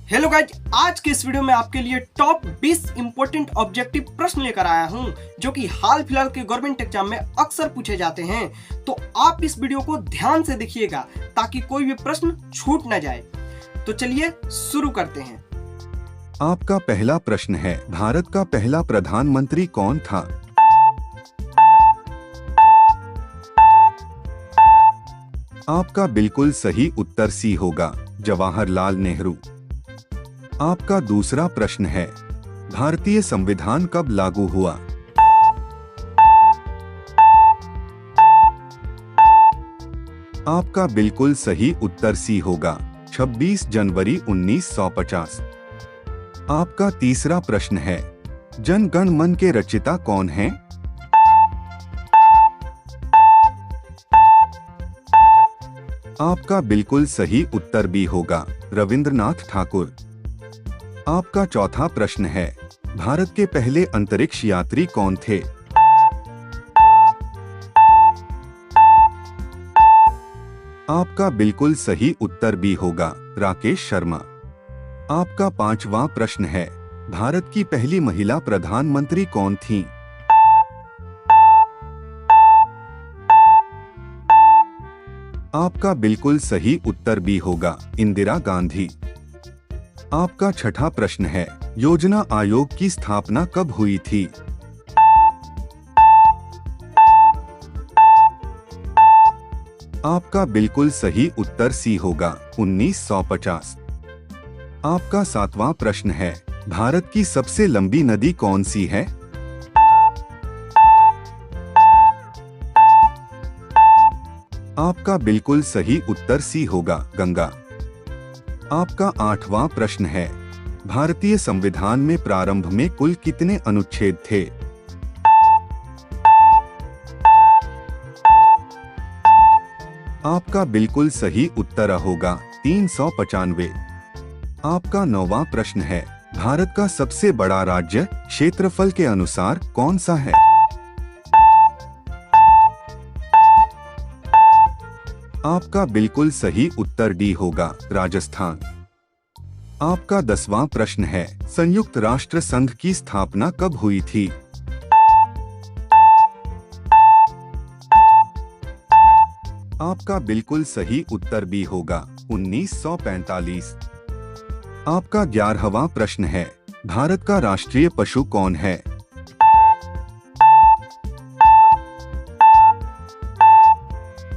Hello guys, आज के इस वीडियो में आपके लिए टॉप 20 इंपॉर्टेंट ऑब्जेक्टिव प्रश्न लेकर आया हूं जो कि हाल फिलहाल के गवर्नमेंट एग्जाम में अक्सर पूछे जाते हैं। तो आप इस वीडियो को ध्यान से देखिएगा ताकि कोई भी प्रश्न छूट न जाए। तो चलिए शुरू करते हैं। आपका पहला प्रश्न है, भारत का पहला प्रधानमंत्री कौन था? आपका बिल्कुल सही उत्तर सी होगा, जवाहरलाल नेहरू। आपका दूसरा प्रश्न है, भारतीय संविधान कब लागू हुआ? आपका बिल्कुल सही उत्तर सी होगा, 26 जनवरी 1950। आपका तीसरा प्रश्न है, जन गण मन के रचयिता कौन हैं? आपका बिल्कुल सही उत्तर भी होगा, रविंद्रनाथ ठाकुर। आपका चौथा प्रश्न है, भारत के पहले अंतरिक्ष यात्री कौन थे? आपका बिल्कुल सही उत्तर भी होगा, राकेश शर्मा। आपका पांचवा प्रश्न है, भारत की पहली महिला प्रधानमंत्री कौन थीं? आपका बिल्कुल सही उत्तर भी होगा, इंदिरा गांधी। आपका छठा प्रश्न है, योजना आयोग की स्थापना कब हुई थी? आपका बिल्कुल सही उत्तर सी होगा, 1950। आपका सातवां प्रश्न है, भारत की सबसे लंबी नदी कौन सी है? आपका बिल्कुल सही उत्तर सी होगा, गंगा। आपका आठवां प्रश्न है, भारतीय संविधान में प्रारंभ में कुल कितने अनुच्छेद थे? आपका बिल्कुल सही उत्तर होगा, 395। आपका नौवां प्रश्न है, भारत का सबसे बड़ा राज्य क्षेत्रफल के अनुसार कौन सा है? आपका बिल्कुल सही उत्तर डी होगा, राजस्थान। आपका 10वां प्रश्न है, संयुक्त राष्ट्र संघ की स्थापना कब हुई थी? आपका बिल्कुल सही उत्तर भी होगा, 1945। आपका 11वां प्रश्न है, भारत का राष्ट्रीय पशु कौन है?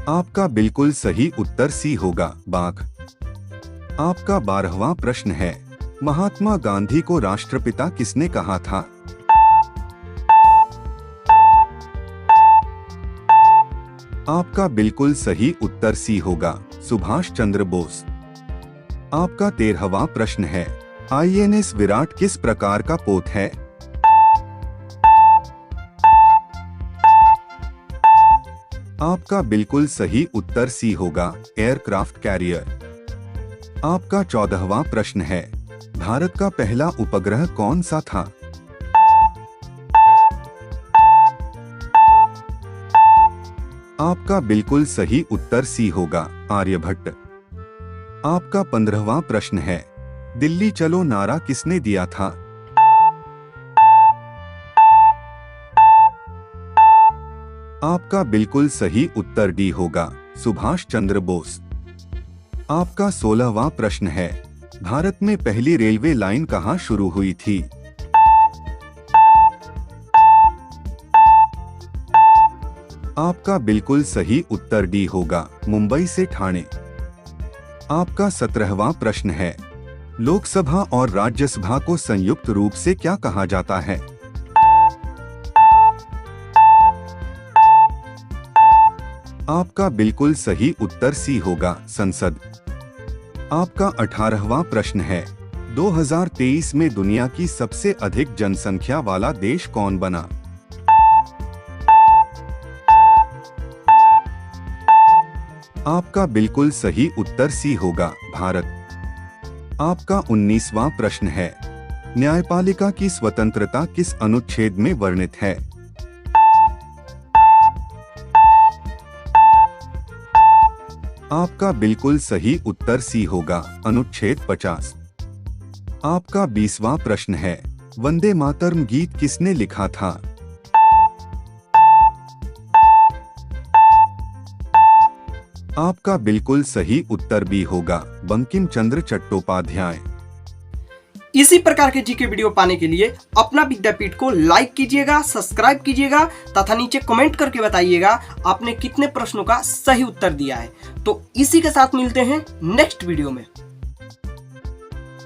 आपका बिल्कुल सही उत्तर सी होगा, बाघ। आपका 12वां प्रश्न है, महात्मा गांधी को राष्ट्रपिता किसने कहा था? आपका बिल्कुल सही उत्तर सी होगा, सुभाष चंद्र बोस। आपका 13वां प्रश्न है, आईएनएस विराट किस प्रकार का पोत है? आपका बिल्कुल सही उत्तर सी होगा, एयरक्राफ्ट कैरियर। आपका 14वां प्रश्न है, भारत का पहला उपग्रह कौन सा था? आपका बिल्कुल सही उत्तर सी होगा, आर्यभट्ट। आपका 15वां प्रश्न है, दिल्ली चलो नारा किसने दिया था? आपका बिल्कुल सही उत्तर डी होगा, सुभाष चंद्र बोस। आपका 16वां प्रश्न है, भारत में पहली रेलवे लाइन कहां शुरू हुई थी? आपका बिल्कुल सही उत्तर डी होगा, मुंबई से ठाणे। आपका 17वां प्रश्न है, लोकसभा और राज्यसभा को संयुक्त रूप से क्या कहा जाता है? आपका बिल्कुल सही उत्तर सी होगा, संसद। आपका 18वां प्रश्न है, 2023 में दुनिया की सबसे अधिक जनसंख्या वाला देश कौन बना? आपका बिल्कुल सही उत्तर सी होगा, भारत। आपका 19वां प्रश्न है, न्यायपालिका की स्वतंत्रता किस अनुच्छेद में वर्णित है? आपका बिल्कुल सही उत्तर सी होगा, अनुच्छेद 50। आपका 20वां प्रश्न है, वंदे मातरम गीत किसने लिखा था? आपका बिल्कुल सही उत्तर भी होगा, बंकिम चंद्र चट्टोपाध्याय। इसी प्रकार के जीके वीडियो पाने के लिए अपना विद्यापीठ को लाइक कीजिएगा, सब्सक्राइब कीजिएगा तथा नीचे कमेंट करके बताइएगा आपने कितने प्रश्नों का सही उत्तर दिया है। तो इसी के साथ मिलते हैं नेक्स्ट वीडियो में।